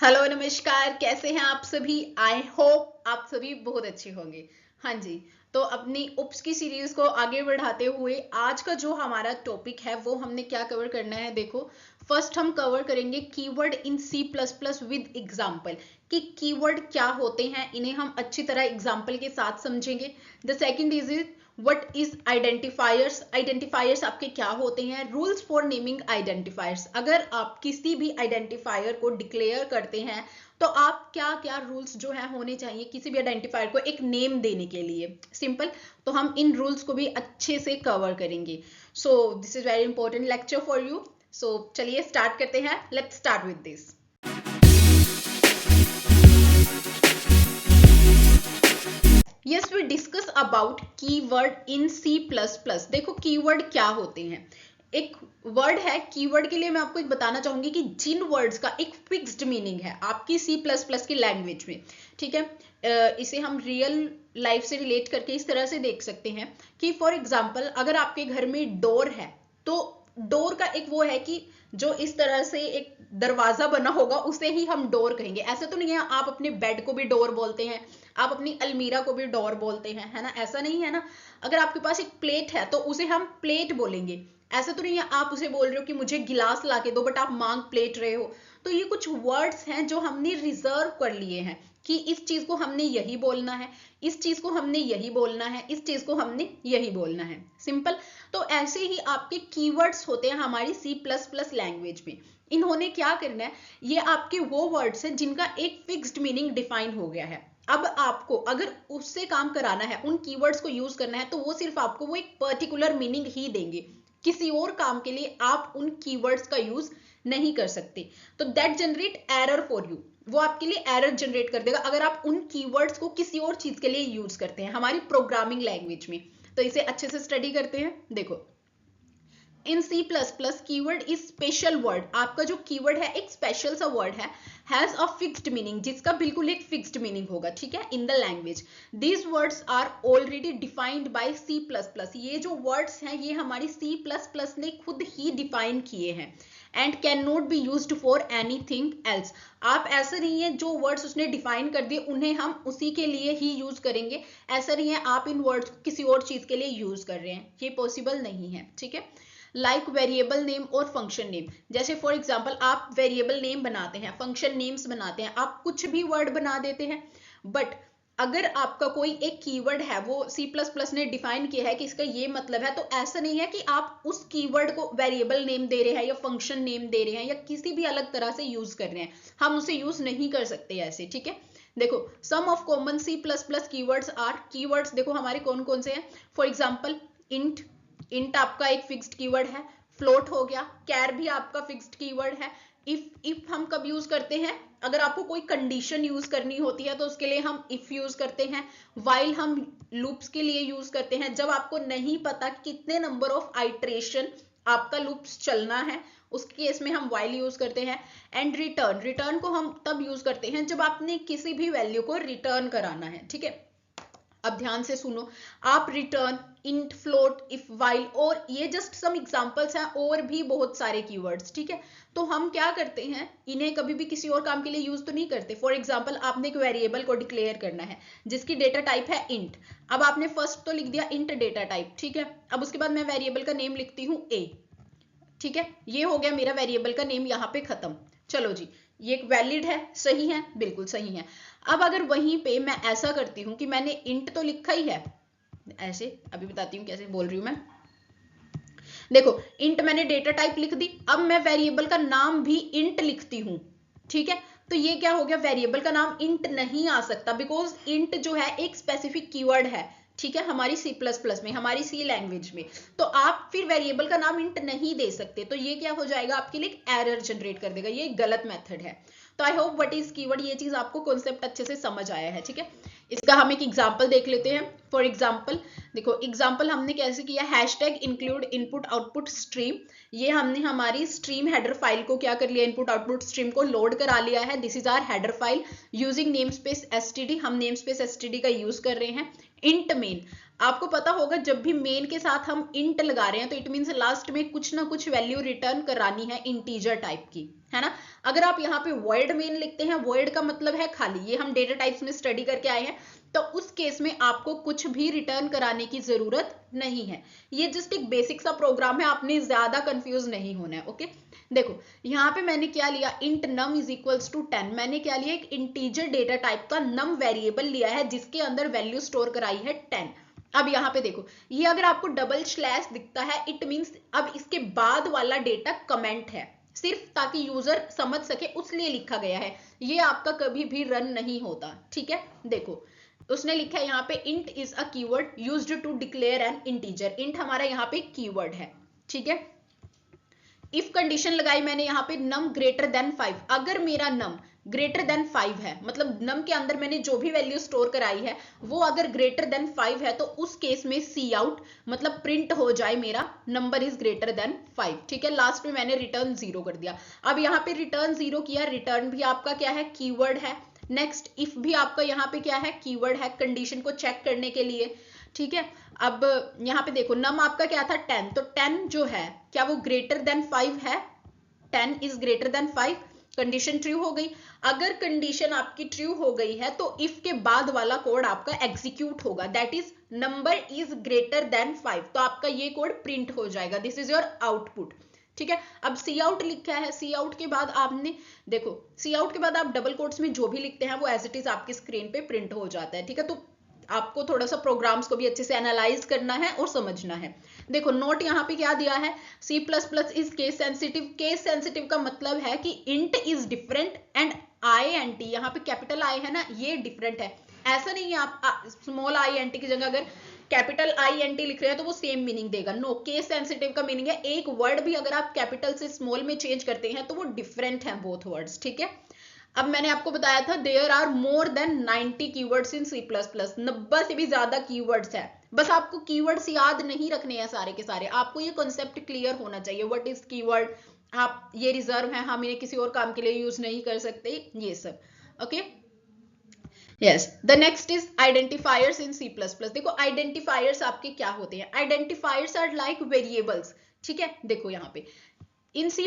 Hello नमस्कार, कैसे हैं आप सभी। आई होप आप सभी बहुत अच्छे होंगे। हाँ जी, तो अपनी उप्स की सीरीज को आगे बढ़ाते हुए आज का जो हमारा टॉपिक है वो हमने क्या कवर करना है। देखो, फर्स्ट हम कवर करेंगे keyword in C plus plus with example, कि कीवर्ड क्या होते हैं, इन्हें हम अच्छी तरह एग्जाम्पल के साथ समझेंगे। The second is what is identifiers, identifiers आपके क्या होते हैं। रूल्स फॉर नेमिंग आइडेंटिफायर्स, अगर आप किसी भी आइडेंटिफायर को डिक्लेयर करते हैं तो आप क्या क्या रूल्स जो है होने चाहिए किसी भी आइडेंटिफायर को एक नेम देने के लिए। सिंपल, तो हम इन रूल्स को भी अच्छे से कवर करेंगे। So this is very important lecture for you. So चलिए स्टार्ट करते हैं। Let's start with this. Yes, we discuss about keyword in C plus plus. देखो, कीवर्ड क्या होते हैं। एक वर्ड है, कीवर्ड के लिए मैं आपको एक बताना चाहूंगी कि जिन वर्ड्स का एक फिक्स्ड मीनिंग है आपकी सी प्लस प्लस की लैंग्वेज में, ठीक है। इसे हम रियल लाइफ से रिलेट करके इस तरह से देख सकते हैं कि फॉर एग्जाम्पल अगर आपके घर में डोर है तो डोर का एक वो है कि जो इस तरह से एक दरवाजा बना होगा उसे ही हम डोर कहेंगे। ऐसा तो नहीं है आप अपने बेड को भी डोर बोलते हैं, आप अपनी अलमीरा को भी डोर बोलते हैं, है ना। ऐसा नहीं है ना। अगर आपके पास एक प्लेट है तो उसे हम प्लेट बोलेंगे। ऐसा तो नहीं है आप उसे बोल रहे हो कि मुझे गिलास ला के दो, बट आप मांग प्लेट रहे हो। तो ये कुछ वर्ड्स हैं जो हमने रिजर्व कर लिए हैं कि इस चीज को हमने यही बोलना है, इस चीज को हमने यही बोलना है, इस चीज को हमने यही बोलना है। सिंपल। तो ऐसे ही आपके कीवर्ड्स होते हैं हमारी सी प्लस प्लस लैंग्वेज में। इन्होंने क्या करना है, ये आपके वो वर्ड्स हैं जिनका एक फिक्स्ड मीनिंग डिफाइन हो गया है। अब आपको अगर उससे काम कराना है, उन कीवर्ड्स को यूज करना है, तो वो सिर्फ आपको वो एक पर्टिकुलर मीनिंग ही देंगे। किसी और काम के लिए आप उन कीवर्ड्स का यूज नहीं कर सकते। तो that generate error for you, वो आपके लिए एरर जनरेट कर देगा अगर आप उन कीवर्ड्स को किसी और चीज के लिए यूज करते हैं हमारी प्रोग्रामिंग लैंग्वेज में। तो इसे अच्छे से स्टडी करते हैं। देखो, in C plus plus keyword is special word. आपका जो कीवर्ड है एक स्पेशल सा वर्ड है, हैज अ फिक्स्ड मीनिंग, जिसका बिल्कुल एक फिक्स्ड मीनिंग होगा, ठीक है, in the language. These words are already defined by C plus plus. ये जो वर्ड्स हैं ये हमारी सी प्लस प्लस ने खुद ही डिफाइन किए हैं। And can not be used for anything else. आप ऐसा नहीं है जो वर्ड्स उसने डिफाइन कर दिए उन्हें हम उसी के लिए ही यूज करेंगे। ऐसा नहीं है आप इन वर्ड्स को किसी और चीज के लिए यूज कर रहे हैं, ये पॉसिबल नहीं है, ठीक है। लाइक वेरिएबल नेम और फंक्शन नेम, जैसे फॉर एग्जाम्पल आप वेरिएबल नेम बनाते हैं, फंक्शन नेम्स बनाते हैं, आप कुछ भी वर्ड बना देते हैं। बट अगर आपका कोई एक कीवर्ड है वो सी प्लस प्लस ने डिफाइन किया है कि इसका ये मतलब है, तो ऐसा नहीं है कि आप उस कीवर्ड को वेरिएबल नेम दे रहे हैं या फंक्शन नेम दे रहे हैं या किसी भी अलग तरह से यूज कर रहे हैं, हम उसे यूज नहीं कर सकते ऐसे, ठीक है। देखो, some of common C plus plus keywords are, keywords देखो हमारे कौन कौन से हैं। फॉर एग्जाम्पल इंट, इंट आपका एक फिक्स्ड कीवर्ड है। फ्लोट हो गया, कैर भी आपका फिक्स्ड कीवर्ड है। इफ हम कब यूज करते हैं, अगर आपको कोई कंडीशन यूज करनी होती है तो उसके लिए हम इफ यूज करते हैं। वाइल हम लूप्स के लिए यूज करते हैं, जब आपको नहीं पता कितने नंबर ऑफ आइट्रेशन आपका लूप्स चलना है, उस केस में हम वाइल यूज करते हैं। एंड रिटर्न, रिटर्न को हम तब यूज करते हैं जब आपने किसी भी वैल्यू को रिटर्न कराना है, ठीक है। अब ध्यान से सुनो, आप return, int, float, if, while, और ये जस्ट सम एग्जांपल्स हैं, और भी बहुत सारे कीवर्ड्स, ठीक है। तो हम क्या करते हैं, इन्हें कभी भी किसी और काम के लिए यूज तो नहीं करते। फॉर एग्जांपल आपने एक वेरिएबल को डिक्लेयर करना है जिसकी डेटा टाइप है इंट। अब आपने फर्स्ट तो लिख दिया इंट डेटा टाइप, ठीक है। अब उसके बाद मैं वेरिएबल का नेम लिखती हूँ ए, ठीक है। ये हो गया मेरा वेरिएबल का नेम, यहाँ पे खत्म। चलो जी, ये वैलिड है, सही है, बिल्कुल सही है। अब अगर वहीं पे मैं ऐसा करती हूं कि मैंने इंट तो लिखा ही है, ऐसे अभी बताती हूँ कैसे बोल रही हूं मैं। देखो, इंट मैंने डेटा टाइप लिख दी, अब मैं वेरिएबल का नाम भी इंट लिखती हूँ, ठीक है। तो ये क्या हो गया, वेरिएबल का नाम इंट नहीं आ सकता, बिकॉज इंट जो है एक स्पेसिफिक कीवर्ड है, ठीक है, हमारी सी प्लस प्लस में, हमारी सी लैंग्वेज में। तो आप फिर वेरिएबल का नाम इंट नहीं दे सकते, तो ये क्या हो जाएगा, आपके लिए एरर जनरेट कर देगा, ये गलत मेथड है। तो I hope what is keyword, ये चीज आपको कॉन्सेप्ट अच्छे से समझ आया है, ठीक है। इसका हम एक एग्जांपल देख लेते हैं। फॉर एग्जांपल देखो, एग्जांपल हमने कैसे किया, hashtag include input output stream. ये हमने हमारी स्ट्रीम हेडर फाइल को क्या कर लिया, इनपुट आउटपुट स्ट्रीम को लोड करा लिया है। This is our header file using name space STD, हम नेम स्पेस एसटीडी का यूज कर रहे हैं। इंट मेन, आपको पता होगा जब भी मेन के साथ हम इंट लगा रहे हैं तो इट मीन्स लास्ट में कुछ ना कुछ वैल्यू रिटर्न करानी है इंटीजर टाइप की, है ना। अगर आप यहाँ पे वर्ड मेन लिखते हैं, वर्ड का मतलब है खाली, ये हम डेटा टाइप्स में स्टडी करके आए हैं, तो उस केस में आपको कुछ भी रिटर्न कराने की जरूरत नहीं है। ये जस्ट एक बेसिक सा प्रोग्राम है, आपने ज्यादा कंफ्यूज नहीं होना है। ओके, देखो यहाँ पे मैंने क्या लिया, int num is equals to 10। मैंने क्या लिया, एक इंटीजर डेटा टाइप का नम वेरिएबल लिया है जिसके अंदर वैल्यू स्टोर कराई है 10। अब यहाँ पे देखो, ये अगर आपको डबल स्लैश दिखता है इट मींस अब इसके बाद वाला डेटा कमेंट है, सिर्फ ताकि यूजर समझ सके उसलिए लिखा गया है, ये आपका कभी भी रन नहीं होता, ठीक है। देखो उसने लिखा है यहाँ पे int is a keyword used to declare an integer. Int हमारा यहाँ पे कीवर्ड है, ठीक है। इफ कंडीशन लगाई मैंने यहाँ पे नम ग्रेटर देन 5, अगर मेरा नम ग्रेटर देन 5 है, मतलब नम के अंदर मैंने जो भी वैल्यू स्टोर कराई है वो अगर ग्रेटर देन 5 है, तो उस केस में सी आउट मतलब प्रिंट हो जाए मेरा नंबर इज ग्रेटर देन 5, ठीक है। लास्ट में मैंने रिटर्न 0 कर दिया। अब यहाँ पे रिटर्न 0 किया, रिटर्न भी आपका क्या है, कीवर्ड है। नेक्स्ट इफ भी आपका यहाँ पे क्या है, कीवर्ड है, कंडीशन को चेक करने के लिए, ठीक है। अब यहाँ पे देखो नम आपका क्या था 10, तो 10 जो है क्या वो ग्रेटर देन 5 है, 10 is greater than 5, condition true हो गई। अगर कंडीशन आपकी ट्रू हो गई है तो इफ के बाद वाला कोड आपका एग्जीक्यूट होगा, that is number is greater than 5, तो आपका ये कोड प्रिंट हो जाएगा, दिस इज योर आउटपुट, ठीक है। अब सी आउट लिखा है, सी आउट के बाद आपने देखो, सी आउट के बाद आप डबल कोट्स में जो भी लिखते हैं वो एज इट इज आपकी स्क्रीन पे प्रिंट हो जाता है, ठीक है। तो आपको थोड़ा सा प्रोग्राम्स को भी अच्छे से एनालाइज करना है और समझना है। देखो नोट यहाँ पे क्या दिया है, C++ is case sensitive. Case sensitive का मतलब है कि int is different and INT, यहाँ पे कैपिटल आई है ना, ये डिफरेंट है। ऐसा नहीं है आप स्मॉल INT की जगह अगर कैपिटल INT लिख रहे हैं तो वो सेम मीनिंग देगा, नो। केस सेंसिटिव का मीनिंग है एक वर्ड भी अगर आप कैपिटल से स्मॉल में चेंज करते हैं तो वो डिफरेंट है बोथ वर्ड्स, ठीक है। अब मैंने आपको बताया था there are more than 90 keywords in C++, 90 से भी ज्यादा कीवर्ड्स है। बस आपको कीवर्ड्स याद नहीं रखने हैं सारे के सारे, आपको ये कॉन्सेप्ट क्लियर होना चाहिए, व्हाट इज कीवर्ड, आप ये रिजर्व है, हम इन्हें किसी और काम के लिए यूज नहीं कर सकते, ये सब। Okay, yes, the next is identifiers in C++। देखो आइडेंटिफायर्स आपके क्या होते हैं, आइडेंटिफायर्स आर लाइक वेरिएबल्स, ठीक है। देखो यहाँ पे in C++,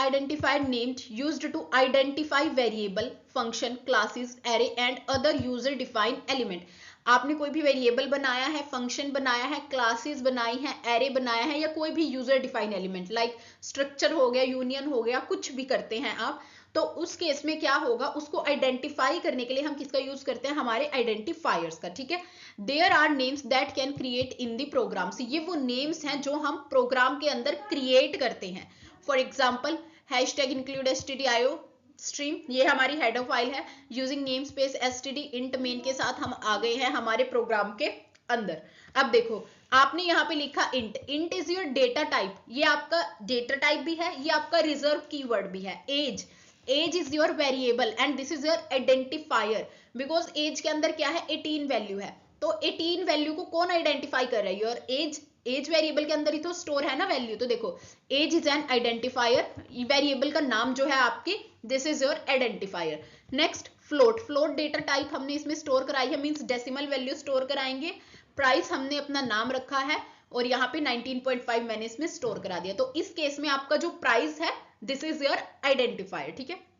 identifier named used to identify variable, function, classes, array and other user defined element। आपने कोई भी वेरिएबल बनाया है, फंक्शन बनाया है, क्लासेस बनाई है, एरे बनाया है, या कोई भी user defined element like structure हो गया, यूनियन हो गया, कुछ भी करते हैं आप, तो उस केस में क्या होगा, उसको आइडेंटिफाई करने के लिए हम किसका यूज करते हैं, हमारे आइडेंटिफायर्स का, ठीक है। There are names that can create in the programs, ये वो नेम्स हैं जो हम प्रोग्राम के अंदर क्रिएट करते हैं। For example hashtag include stdio stream, ये हमारी हेडर फाइल है, using name space std int main के साथ हम आ गए हैं हमारे प्रोग्राम के अंदर। अब देखो आपने यहाँ पे लिखा int, int is your data type, ये आपका डेटा टाइप भी है, ये आपका रिजर्व कीवर्ड भी है। Age, age is your variable and this is your identifier, because age के अंदर क्या है, 18 वैल्यू है, तो 18 वैल्यू को कौन आइडेंटिफाई कर रहा है, योर एज। एज वेरिएबल के अंदर ही तो स्टोर है ना वैल्यू, तो देखो age is an identifier, variable का नाम जो है आपकी, this is your identifier. Next float, float data type हमने इसमें स्टोर कराई है, मींस डेसिमल वैल्यू स्टोर कराएंगे। प्राइस हमने अपना नाम रखा है और यहाँ पे 19.5 मैंने इसमें स्टोर करा दिया, तो इस केस में आपका जो प्राइस है दिस इज योर आइडेंटिफायर, ठीक है।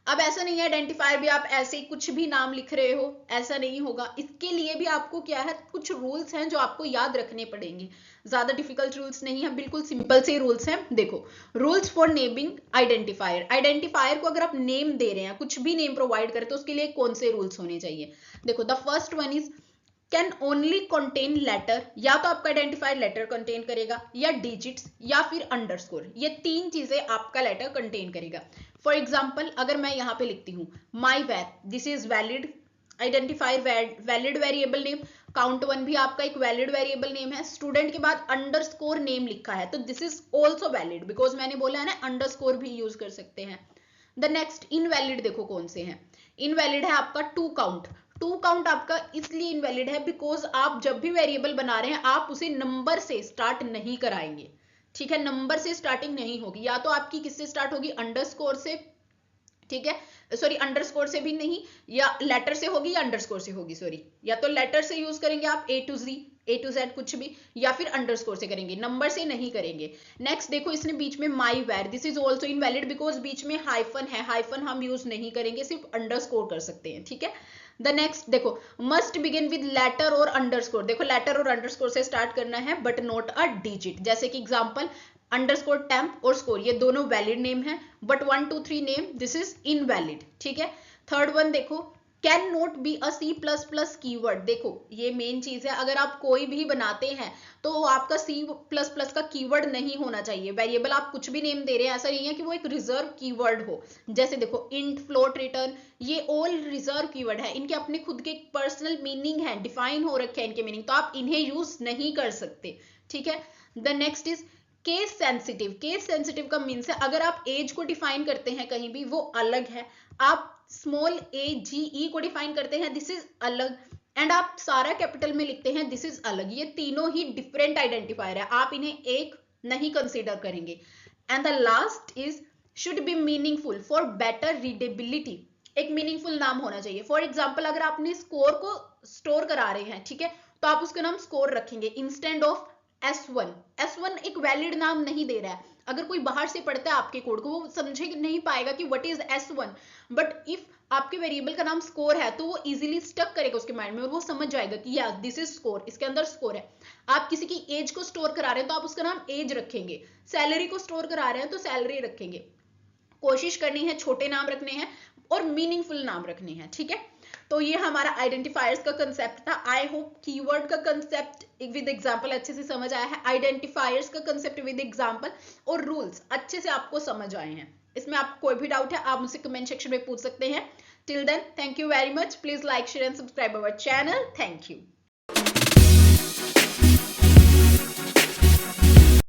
अब ऐसा नहीं है आइडेंटिफायर भी आप ऐसे ही कुछ भी नाम लिख रहे हो, ऐसा नहीं होगा, इसके लिए भी आपको क्या है, कुछ रूल्स हैं जो आपको याद रखने पड़ेंगे, ज्यादा डिफिकल्ट रूल्स नहीं है, बिल्कुल सिंपल से रूल्स हैं। देखो rules for naming identifier, identifier को अगर आप नेम दे रहे हैं, कुछ भी नेम प्रोवाइड करते हो, उसके लिए कौन से रूल्स होने चाहिए। देखो the first one is can only contain letter, या तो आपका आइडेंटिफायर लेटर कंटेन करेगा, या डिजिट्स, या फिर अंडरस्कोर, ये तीन चीजें आपका लेटर कंटेन करेगा। फॉर एग्जाम्पल अगर मैं यहाँ पे लिखती हूँ माई वैर, this is valid identifier, valid variable name, count one भी आपका एक वैलिड वेरिएबल नेम है, स्टूडेंट के बाद अंडरस्कोर नेम लिखा है तो this is also valid, because मैंने बोला है ना अंडरस्कोर भी यूज कर सकते हैं। द नेक्स्ट इनवैलिड, देखो कौन से हैं, इनवैलिड है आपका टू काउंट, टू काउंट आपका इसलिए इनवैलिड है बिकॉज आप जब भी वेरिएबल बना रहे हैं आप उसे नंबर से स्टार्ट नहीं कराएंगे, ठीक है, नंबर से स्टार्टिंग नहीं होगी, या तो आपकी किससे स्टार्ट होगी, अंडरस्कोर से, ठीक है। सॉरी अंडरस्कोर से भी नहीं, या लेटर से होगी या अंडरस्कोर से होगी, सॉरी, या तो लेटर से यूज करेंगे आप A to Z कुछ भी, या फिर अंडरस्कोर से करेंगे, नंबर से नहीं करेंगे। नेक्स्ट देखो इसने बीच में my var, this is also invalid because बीच में हाइफन है, हाइफन हम यूज नहीं करेंगे, सिर्फ अंडरस्कोर कर सकते हैं, ठीक है। द नेक्स्ट देखो मस्ट बिगिन विद लेटर और अंडरस्कोर, देखो लेटर और अंडरस्कोर से स्टार्ट करना है बट नॉट अ डिजिट, जैसे कि एग्जांपल अंडरस्कोर टेम्प और स्कोर, ये दोनों वैलिड नेम है, but 1 2 3 name this is invalid, ठीक है। थर्ड वन देखो can not be a C++ keyword, देखो ये मेन चीज है, अगर आप कोई भी बनाते हैं तो आपका C++ का कीवर्ड नहीं होना चाहिए। वेरिएबल आप कुछ भी नेम दे रहे हैं, ऐसा नहीं है कि वो एक रिजर्व कीवर्ड हो, जैसे देखो इंट, फ्लोट, रिटर्न, ये ऑल रिजर्व कीवर्ड है, इनके अपने खुद के पर्सनल मीनिंग है, डिफाइन हो रखे हैं इनके मीनिंग, तो आप इन्हें यूज नहीं कर सकते, ठीक है। The next is case sensitive, case sensitive का मीन्स है अगर आप एज को डिफाइन करते हैं कहीं भी वो अलग है, आप स्मॉल AGE को डिफाइन करते हैं दिस इज अलग, एंड आप सारा कैपिटल में लिखते हैं दिस इज अलग, ये तीनों ही डिफरेंट आइडेंटिफायर है, आप इन्हें एक नहीं कंसीडर करेंगे। And the last is should be meaningful for better readability, एक मीनिंगफुल नाम होना चाहिए। फॉर एग्जाम्पल अगर आपने स्कोर को स्टोर करा रहे हैं, ठीक है, तो आप उसका नाम स्कोर रखेंगे इंस्टेंट ऑफ S1, S1 एक वैलिड नाम नहीं दे रहा है, अगर कोई बाहर से पढ़ता है आपके कोड को वो समझे नहीं पाएगा कि what is S1, but if आपके वेरिएबल का नाम स्कोर है तो वो इजीली स्टक करेगा उसके माइंड में और वो समझ जाएगा कि या दिस इज स्कोर, इसके अंदर स्कोर है। आप किसी की एज को स्टोर करा रहे हैं तो आप उसका नाम एज रखेंगे, सैलरी को स्टोर करा रहे हैं तो सैलरी रखेंगे, कोशिश करनी है छोटे नाम रखने हैं और मीनिंगफुल नाम रखने हैं, ठीक है। तो ये हमारा आइडेंटिफायर्स का कंसेप्ट था। आई होप कीवर्ड का कंसेप्ट विद एग्जांपल अच्छे से समझ आया है, आइडेंटिफायर्स का कंसेप्ट विद एग्जांपल और रूल्स अच्छे से आपको समझ आए हैं। इसमें आपको कोई भी डाउट है आप मुझसे कमेंट सेक्शन में पूछ सकते हैं। Till then thank you very much, please like share and subscribe our channel, thank you.